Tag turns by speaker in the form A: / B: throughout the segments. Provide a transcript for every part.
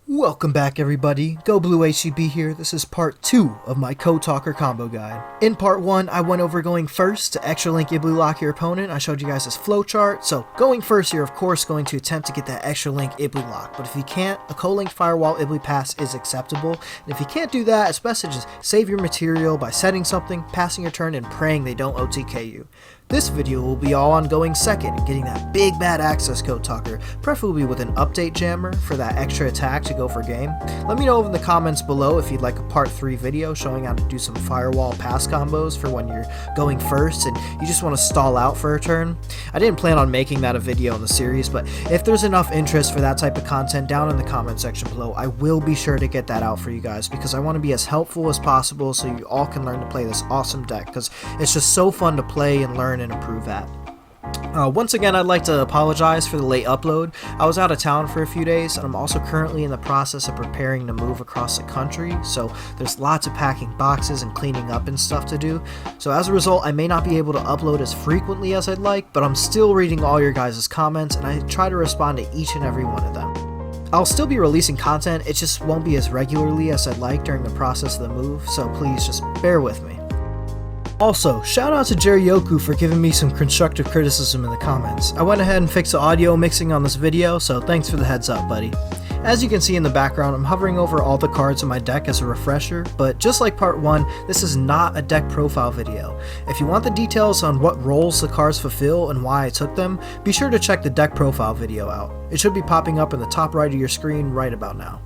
A: Welcome back everybody, Go Blue HCB here. This is part 2 of my Code Talker combo guide. In part 1, I went over going first to extra link your blue lock your opponent. I showed you guys this flowchart. So going first, you're of course going to attempt to get that extra link Ibly lock. But if you can't, a co-linked Firewall Ibly Pass is acceptable. And if you can't do that, it's best to just save your material by setting something, passing your turn, and praying they don't OTK you. This video will be all on going second and getting that big bad access code talker, preferably with an update jammer for that extra attack to go for game. Let me know in the comments below if you'd like a part 3 video showing how to do some Firewall Pass combos for when you're going first and you just want to stall out for a turn. I didn't plan on making that a video in the series, but if there's enough interest for that type of content down in the comment section below, I will be sure to get that out for you guys because I want to be as helpful as possible so you all can learn to play this awesome deck because it's just so fun to play and learn and improve at. Once again, I'd like to apologize for the late upload. I was out of town for a few days and I'm also currently in the process of preparing to move across the country, so there's lots of packing boxes and cleaning up and stuff to do. So as a result, I may not be able to upload as frequently as I'd like, but I'm still reading all your guys' comments and I try to respond to each and every one of them. I'll still be releasing content, it just won't be as regularly as I'd like during the process of the move, so please just bear with me. Also, shout out to Jerryoku for giving me some constructive criticism in the comments. I went ahead and fixed the audio mixing on this video, so thanks for the heads up, buddy. As you can see in the background, I'm hovering over all the cards in my deck as a refresher, but just like part 1, this is not a deck profile video. If you want the details on what roles the cards fulfill and why I took them, be sure to check the deck profile video out. It should be popping up in the top right of your screen right about now.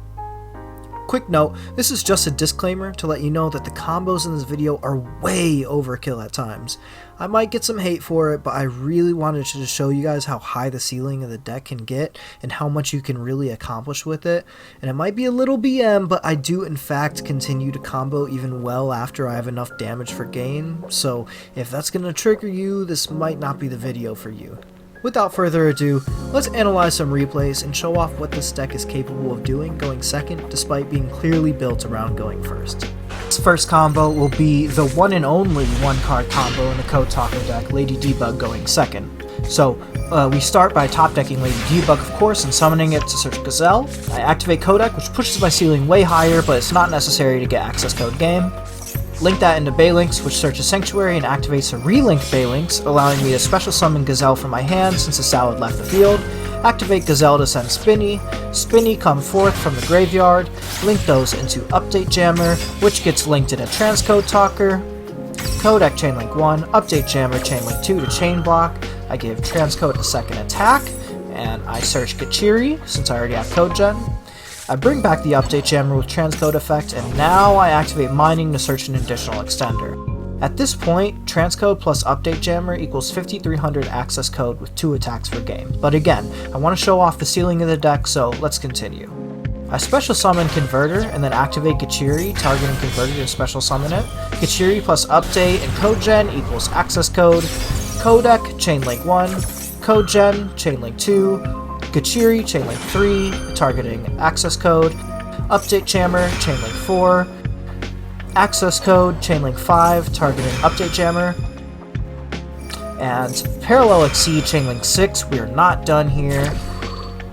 A: Quick note, this is just a disclaimer to let you know that the combos in this video are way overkill at times. I might get some hate for it, but I really wanted to show you guys how high the ceiling of the deck can get and how much you can really accomplish with it. And it might be a little BM, but I do in fact continue to combo even well after I have enough damage for gain, so if that's going to trigger you, this might not be the video for you. Without further ado, let's analyze some replays and show off what this deck is capable of doing going second despite being clearly built around going first. This first combo will be the one and only one card combo in the Code Talker deck, Lady Debug going second. So we start by top decking Lady Debug of course and summoning it to search Gazelle. I activate Codec, which pushes my ceiling way higher, but it's not necessary to get access code game. Link that into Balinks, which searches Sanctuary and activates a relink Balinks, allowing me to special summon Gazelle from my hand since the Salad left the field. Activate Gazelle to send Spinny. Spinny come forth from the graveyard. Link those into Update Jammer, which gets linked in a Transcode Talker. Codec Chainlink 1, Update Jammer Chainlink 2 to Chain Block. I give Transcode a second attack, and I search Gachiri since I already have Code Gen. I bring back the Update Jammer with Transcode effect, and now I activate Mining to search an additional extender. At this point, Transcode plus Update Jammer equals 5300 access code with 2 attacks per game. But again, I want to show off the ceiling of the deck, so let's continue. I special summon Converter and then activate Gachiri, targeting Converter to special summon it. Gachiri plus Update and Code Gen equals access code. Codec, Chainlink 1, Code Gen, Chainlink 2, Gachiri, Chainlink 3, targeting access code, Update Jammer, Chainlink 4, access code, Chainlink 5, targeting Update Jammer, and Parallel Exceed, Chainlink 6. We are not done here.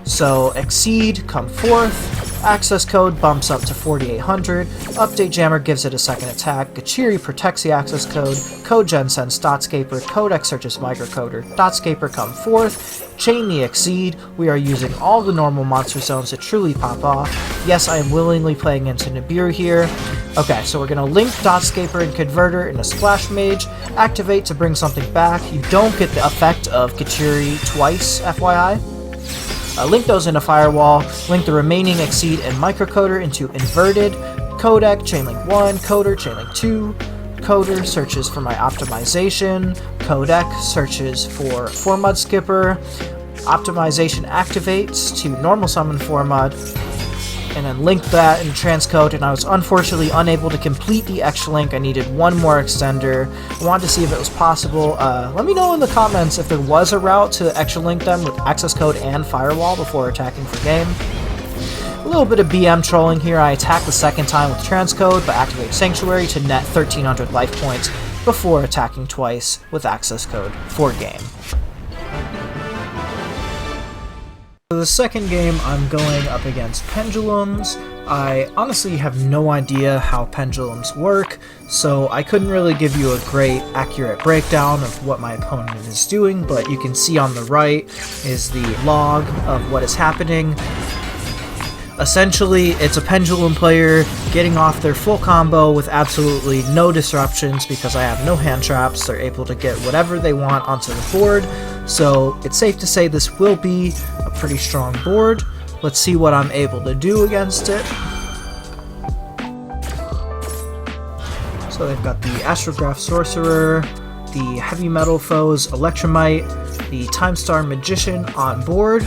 A: So Exceed, come forth, access code bumps up to 4800, Update Jammer gives it a second attack, Gachiri protects the access code, Code Gen sends Dotscaper, Codec searches Microcoder, Dotscaper come forth, chain the Exceed. We are using all the normal monster zones to truly pop off. Yes, I am willingly playing into Nibiru here. Okay, so we're going to link Dotscaper and Converter in a Splash Mage, activate to bring something back. You don't get the effect of Gachiri twice, FYI. Link those into Firewall, link the remaining Exceed and Microcoder into Inverted, Codec, Chainlink 1, Coder, Chainlink 2, Coder searches for my optimization, Codec searches for Formud Skipper, optimization activates to normal summon Formud, and then link that in Transcode, and I was unfortunately unable to complete the extra link. I needed one more extender. I wanted to see if it was possible. Let me know in the comments if there was a route to extra link them with access code and Firewall before attacking for game. A little bit of BM trolling here. I attack the second time with Transcode, but activate Sanctuary to net 1300 life points before attacking twice with access code for game. For the second game, I'm going up against pendulums. I honestly have no idea how pendulums work, so I couldn't really give you a great accurate breakdown of what my opponent is doing, but you can see on the right is the log of what is happening. Essentially, it's a pendulum player getting off their full combo with absolutely no disruptions because I have no hand traps. They're able to get whatever they want onto the board, so it's safe to say this will be a pretty strong board. Let's see what I'm able to do against it. So they've got the Astrograph Sorcerer, the Heavy Metal Foes Electromite, the Time Star Magician on board.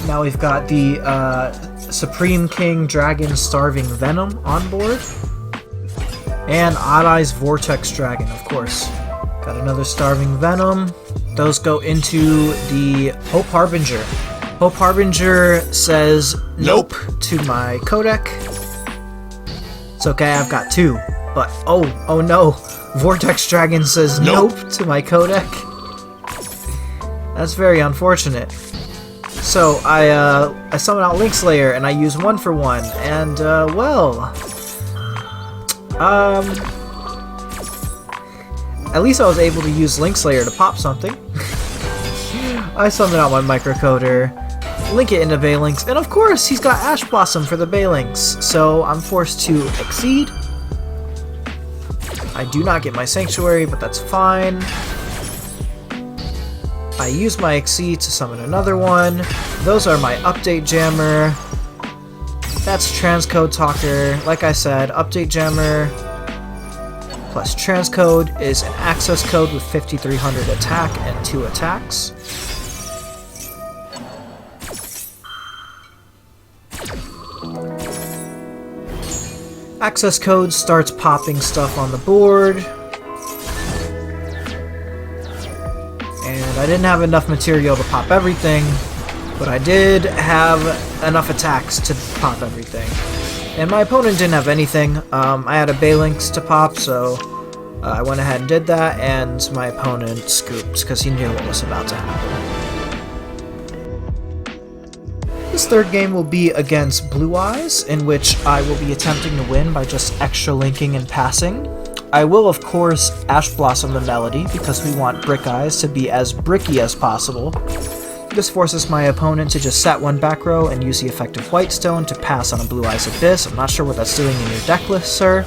A: Now we've got the Supreme King Dragon Starving Venom on board. And Odd Eyes Vortex Dragon, of course. Got another Starving Venom. Those go into the Hope Harbinger. Hope Harbinger says nope to my codec. It's okay, I've got two. But oh no. Vortex Dragon says nope to my codec. That's very unfortunate. So I summon out Linkslayer and I use 1-for-1, and well, at least I was able to use Linkslayer to pop something. I summon out my microcoder, link it into Baelinks, and of course he's got Ash Blossom for the Baelinks, so I'm forced to exceed. I do not get my Sanctuary, but that's fine. I use my Exceed to summon another one. Those are my Update Jammer. That's Transcode Talker. Like I said, Update Jammer plus Transcode is an access code with 5300 attack and 2 attacks. Access code starts popping stuff on the board. And I didn't have enough material to pop everything, but I did have enough attacks to pop everything. And my opponent didn't have anything. I had a Baelinks to pop, so I went ahead and did that, and my opponent scooped because he knew what was about to happen. This third game will be against Blue Eyes, in which I will be attempting to win by just extra linking and passing. I will, of course, Ash Blossom the Melody, because we want Brick Eyes to be as bricky as possible. This forces my opponent to just set one back row and use the effect of Whitestone to pass on a Blue Eyes Abyss. I'm not sure what that's doing in your deck list, sir.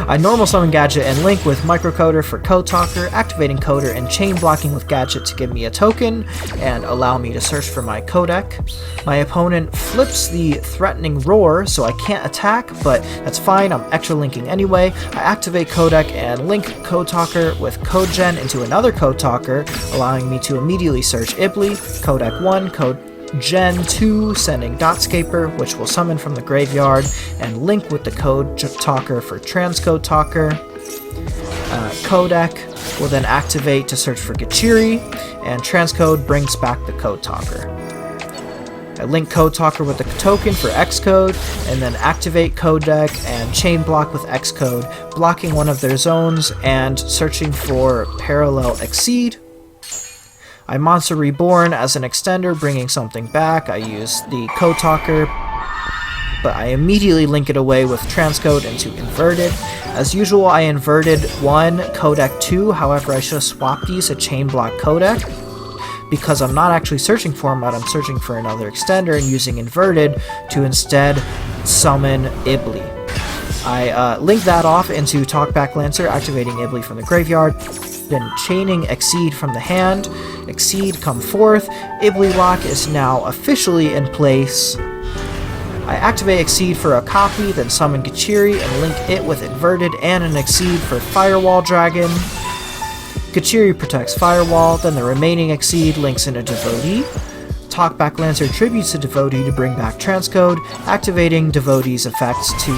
A: I normal summon Gadget and link with Microcoder for Code Talker, activating Coder and chain blocking with Gadget to give me a token and allow me to search for my codec. My opponent flips the Threatening Roar, so I can't attack, but that's fine, I'm extra linking anyway. I activate Codec and link Code Talker with Code Gen into another Code Talker, allowing me to immediately search Ibly, Codec 1, Code Gen 2, sending Dotscaper, which will summon from the graveyard, and link with the Code Talker for Transcode Talker. Codec will then activate to search for Gachiri, and Transcode brings back the Code Talker. I link Code Talker with the token for Xcode, and then activate Codec and chain block with Xcode, blocking one of their zones and searching for Parallel Exceed. I Monster Reborn as an extender, bringing something back. I use the Code Talker, but I immediately link it away with Transcode into Inverted. As usual, I inverted 1, Codec 2, however I should have swapped these to Chain Block Codec, because I'm not actually searching for them, but I'm searching for another extender and using Inverted to instead summon Ibly. I link that off into Talkback Lancer, activating Ibly from the graveyard, then chaining Exceed from the hand. Exceed come forth. Ibly Lock is now officially in place. I activate Exceed for a copy, then summon Gachiri and link it with Inverted and an Exceed for Firewall Dragon. Gachiri protects Firewall, then the remaining Exceed links into Devotee. Talkback Lancer tributes to Devotee to bring back Transcode, activating Devotee's effects to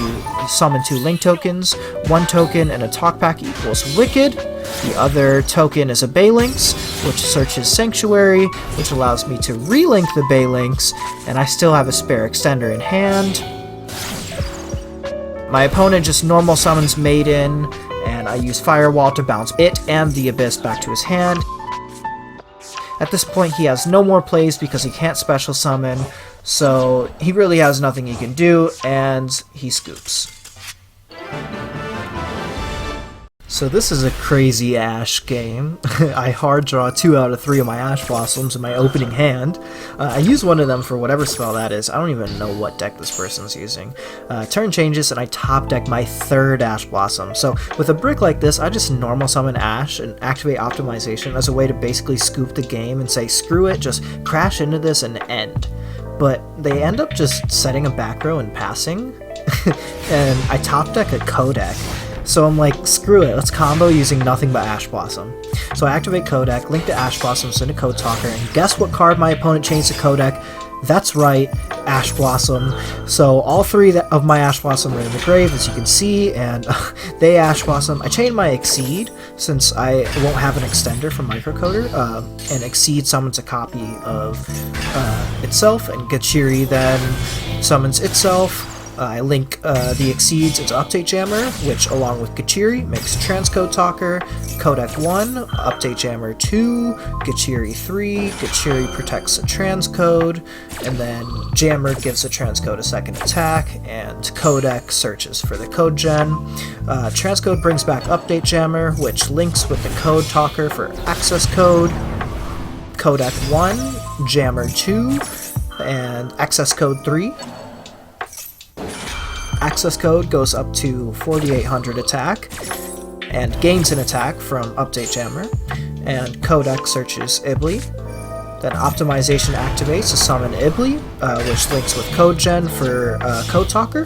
A: summon 2 link tokens. 1 token and a Talkback equals Wicked. The other token is a Baelinks, which searches Sanctuary, which allows me to relink the Baelinks, and I still have a spare extender in hand. My opponent just normal summons Maiden, and I use Firewall to bounce it and the Abyss back to his hand. At this point, he has no more plays because he can't special summon, so he really has nothing he can do, and he scoops. So this is a crazy Ash game. I hard draw 2 out of 3 of my Ash Blossoms in my opening hand. I use one of them for whatever spell that is. I don't even know what deck this person's using. Turn changes and I top deck my 3rd Ash Blossom. So with a brick like this, I just normal summon Ash and activate Optimization as a way to basically scoop the game and say screw it, just crash into this and end. But they end up just setting a back row and passing, and I top deck a Codec. So I'm like, screw it, let's combo using nothing but Ash Blossom. So I activate Codec, link the Ash Blossoms into Code Talker, and guess what card my opponent changed to Codec? That's right, Ash Blossom. So all 3 of my Ash Blossom are in the grave, as you can see, and they Ash Blossom. I chained my Exceed, since I won't have an extender from Microcoder, and Exceed summons a copy of itself, and Gachiri then summons itself. I link the Exceeds into Update Jammer, which along with Gachiri makes Transcode Talker, Codec 1, Update Jammer 2, Gachiri 3, Gachiri protects a transcode, and then Jammer gives a transcode a second attack, and Codec searches for the code gen. Transcode brings back Update Jammer, which links with the Code Talker for access code, Codec 1, Jammer 2, and access code 3. Access code goes up to 4800 attack and gains an attack from Update Jammer, and Codec searches Ibli. Then Optimization activates to summon Ibli, which links with Code Gen for Code Talker.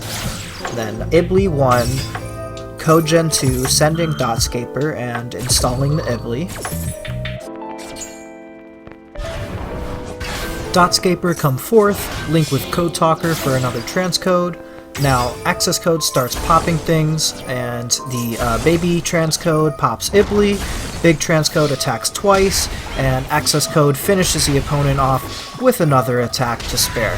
A: Then Ibli 1, Code Gen 2, sending Dotscaper and installing the Ibli. Dotscaper come forth, link with Code Talker for another transcode. Now, access code starts popping things, and the baby transcode pops Ibli, big transcode attacks twice, and access code finishes the opponent off with another attack to spare.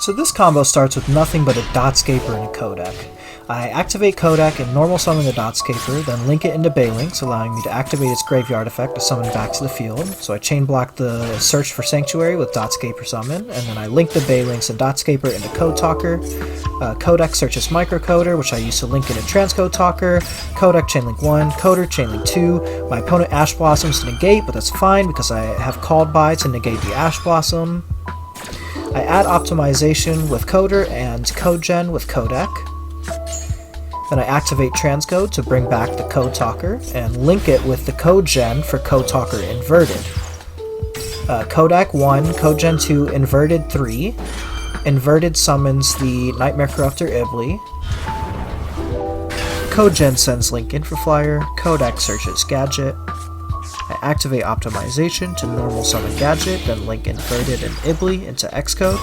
A: So this combo starts with nothing but a Dotscaper and a Codec. I activate Codec and normal summon the Dotscaper, then link it into Balinks, allowing me to activate its graveyard effect to summon back to the field. So I chain block the search for Sanctuary with Dotscaper summon, and then I link the Balinks and Dotscaper into Code Talker. Codec searches Microcoder, which I use to link into Transcode Talker. Codec chainlink 1, Coder chainlink 2. My opponent Ash Blossoms to negate, but that's fine because I have called by to negate the Ash Blossom. I add Optimization with Coder and Code Gen with Codec. Then I activate Transcode to bring back the Code Talker and link it with the Code Gen for Code Talker Inverted. Codec 1, Code Gen 2, Inverted 3. Inverted summons the Nightmare Corruptor Ibli. Code Gen sends Link in for Flyer. Codec searches Gadget. I activate Optimization to normal summon Gadget, then link Inverted and Ibli into Xcode.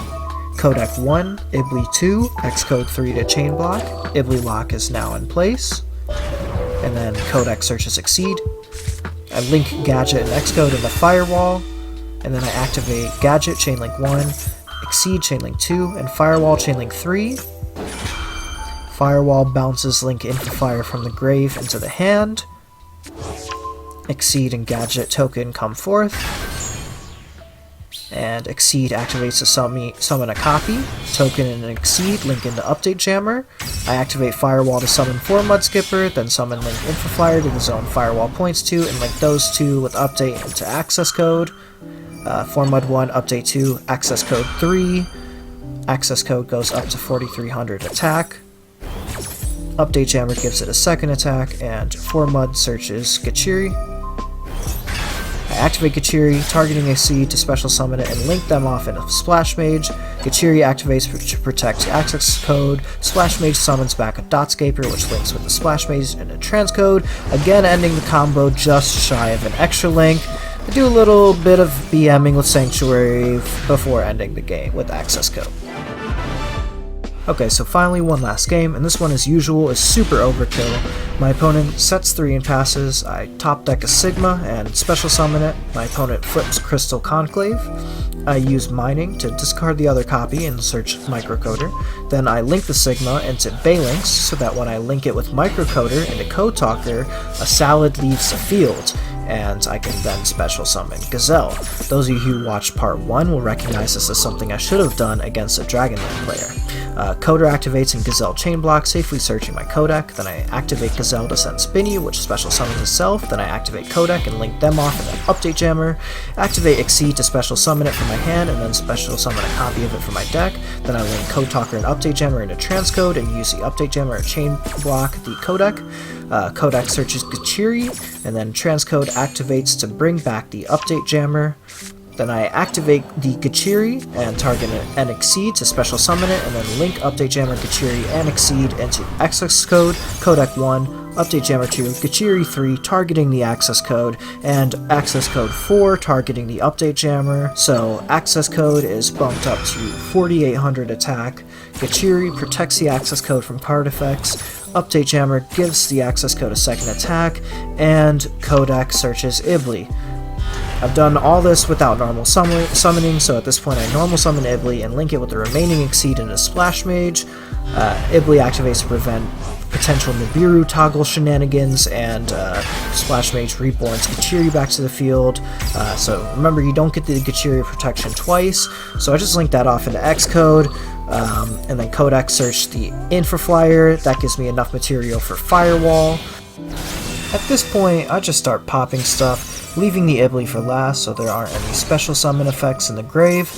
A: Codec 1, Ibli 2, Xcode 3 to chain block. Ibli lock is now in place. And then Codec searches Exceed. I link Gadget and Xcode into Firewall. And then I activate Gadget chainlink 1, Exceed chainlink 2, and Firewall chainlink 3. Firewall bounces Link into Fire from the grave into the hand. Exceed and Gadget token come forth. And Exceed activates to summon a copy. Token and Exceed link into Update Jammer. I activate Firewall to summon 4 Mudskipper, then summon Link Infoflyer to the zone Firewall points to, and link those two with Update into Access Code. 4 Mud 1, Update 2, Access Code 3. Access Code goes up to 4300 attack. Update Jammer gives it a second attack, and 4 Mud searches Gachiri. I activate Gachiri, targeting a seed to special summon it and link them off into Splash Mage. Gachiri activates to protect access code. Splash Mage summons back a Dotscaper, which links with the Splash Mage and a transcode, again ending the combo just shy of an extra link. I do a little bit of BMing with Sanctuary before ending the game with access code. Okay, so finally one last game, and this one as usual is super overkill. My opponent sets 3 and passes, I top deck a Sigma and special summon it, my opponent flips Crystal Conclave, I use Mining to discard the other copy and search Microcoder, then I link the Sigma into Baylinks so that when I link it with Microcoder into Code Talker, a salad leaves the field, and I can then special summon Gazelle. Those of you who watched part 1 will recognize this as something I should have done against a Dragonlance player. Coder activates in Gazelle chain block, safely searching my codec, then I activate Gazelle to send Spinny, which special summons itself, then I activate codec and link them off in an update jammer, activate Exceed to special summon it from my hand, and then special summon a copy of it from my deck, then I link Code Talker and update jammer into transcode and use the update jammer to chain block the codec. Codec searches Gachiri, and then transcode activates to bring back the update jammer. Then I activate the Gachiri and target an Exceed to special summon it, and then link Update Jammer, Gachiri, and Exceed into access code, Codec 1, Update Jammer 2, Gachiri 3, targeting the access code, and access code 4, targeting the Update Jammer. So access code is bumped up to 4800 attack, Gachiri protects the access code from card effects, Update Jammer gives the access code a second attack, and Codec searches Ibli. I've done all this without normal summoning, so at this point I normal summon Ibli and link it with the remaining Exceed into Splash Mage. Ibli activates to prevent potential Nibiru toggle shenanigans, and Splash Mage reborns Gachiri back to the field. So remember, you don't get the Gachiri protection twice, so I just link that off into Xcode, and then Codec search the Infraflyer. That gives me enough material for Firewall. At this point, I just start popping stuff, leaving the Ibli for last so there aren't any special summon effects in the grave,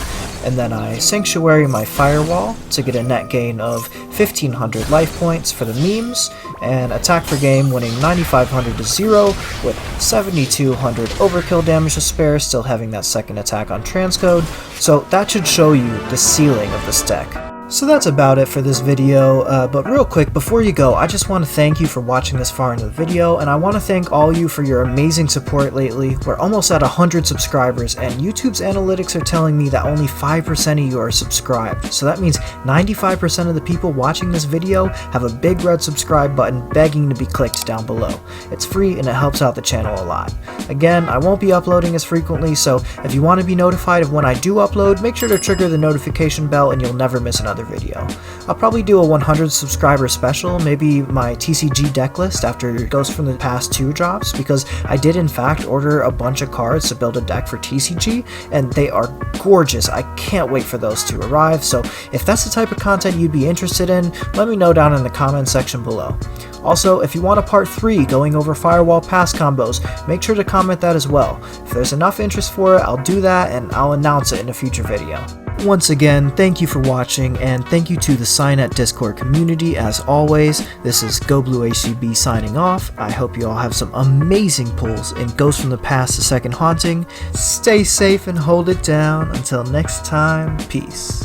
A: and then I Sanctuary my Firewall to get a net gain of 1500 life points for the memes, and attack per game, winning 9500 to 0 with 7200 overkill damage to spare, still having that second attack on transcode, so that should show you the ceiling of this deck. So that's about it for this video, but real quick, before you go, I just want to thank you for watching this far into the video, and I want to thank all you for your amazing support lately. We're almost at 100 subscribers, and YouTube's analytics are telling me that only 5% of you are subscribed, so that means 95% of the people watching this video have a big red subscribe button begging to be clicked down below. It's free and it helps out the channel a lot. Again, I won't be uploading as frequently, so if you want to be notified of when I do upload, make sure to trigger the notification bell and you'll never miss another video. I'll probably do a 100 subscriber special, maybe my TCG deck list after Ghost from the Past 2 drops, because I did in fact order a bunch of cards to build a deck for TCG, and they are gorgeous. I can't wait for those to arrive, so if that's the type of content you'd be interested in, let me know down in the comment section below. Also, if you want a part 3 going over Firewall Pass combos, make sure to comment that as well. If there's enough interest for it, I'll do that and I'll announce it in a future video. Once again, thank you for watching, and thank you to the Signet Discord community as always. This is GoBlueHCB signing off. I hope you all have some amazing pulls in Ghost from the Past: The Second Haunting. Stay safe and hold it down. Until next time, peace.